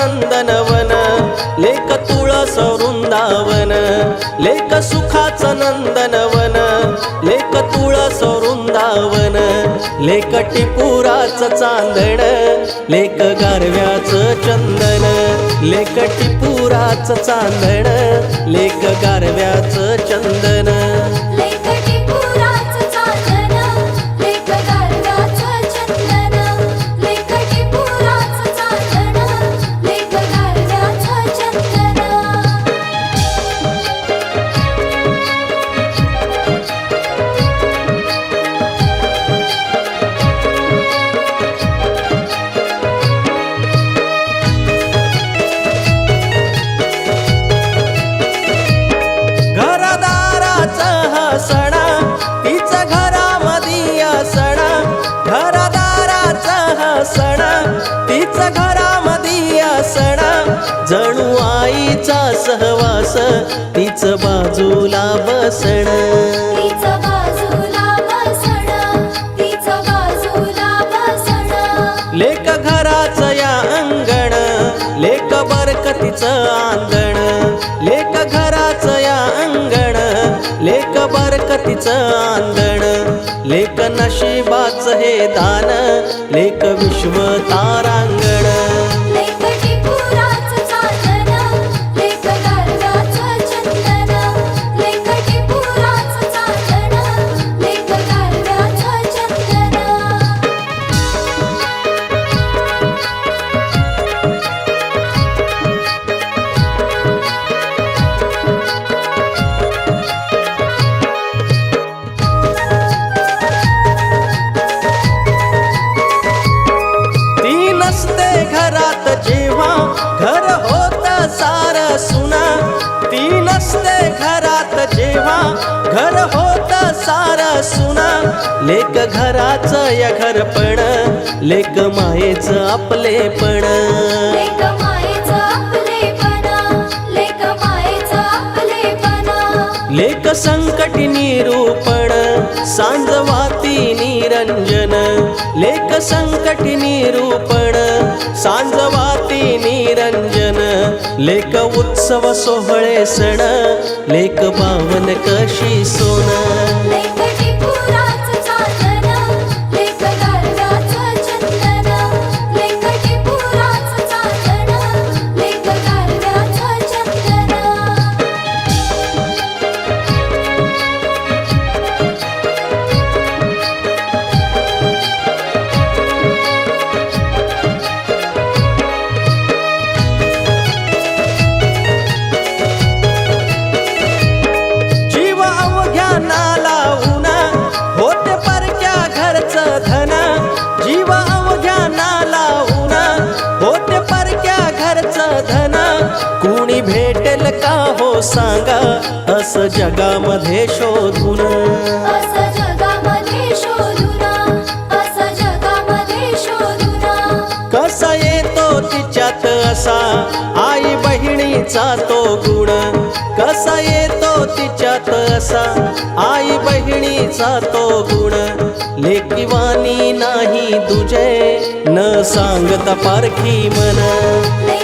नंदनवन लेक तुळस वृंदावन लेक सुखाचं नंदनवन लेक तुळस वृंदावन लेक टिपुराचं चांदण लेक गारव्याचं चंदन लेक टिपुराचं चांदण लेक गारव्याचं चंदन लेक टिपुराचं चांदण लेक गारव्याचं चंदन लेक टिपुराचं चांदण लेक गारव्याचं चंदन सणा तिचं घरामधी सणा घरदाराचा सणा तिचं घरामधी सणा जणू आईचा सहवास तिचं बाजूला बसण तिचं बाजूला बसण तिचं बाजूला बसण लेक घराचं या अंगण लेक बरकतीचं आंगण लेक घराचं या अंगण लेक बरकतीचं आंगण लेक नशिबाचं हे दान लेक विश्व तारांगण लेक टिपुराचं चांदण लेक गारव्याचं चंदन लेक टिपुराचं चांदण लेक गारव्याचं चंदन नसते घरात जेव्हा घर होत सार सुना ती नसते घरात जेव्हा घर होत सार सुना लेक घराचं या घरपण लेक मायेचं आपलेपण लेक मायेचं आपलेपण लेक मायेचं आपलेपण लेक संकटी निरूपण सांजवाती निरंजन लेक संकटी निरूपण सांजवाती निरंजन लेक उत्सव सोहळे सण लेक पावन कशी सोन लेक टिपुराचं चांदण लेक गारव्याचं चंदन लेक टिपुराचं चांदण लेक गारव्याचं चंदन कुणी भेटेल का हो सांगा असं जगामध्ये शोधून असं जगामध्ये शोधून असं जगामध्ये शोधून कसा येतो तिच्यात असा आई बहिणीचा तो गुण कसा येतो तिच्यात असा आई बहिणीचा तो गुण लेकीवानी नाही तुझे न सांगता पारखी मन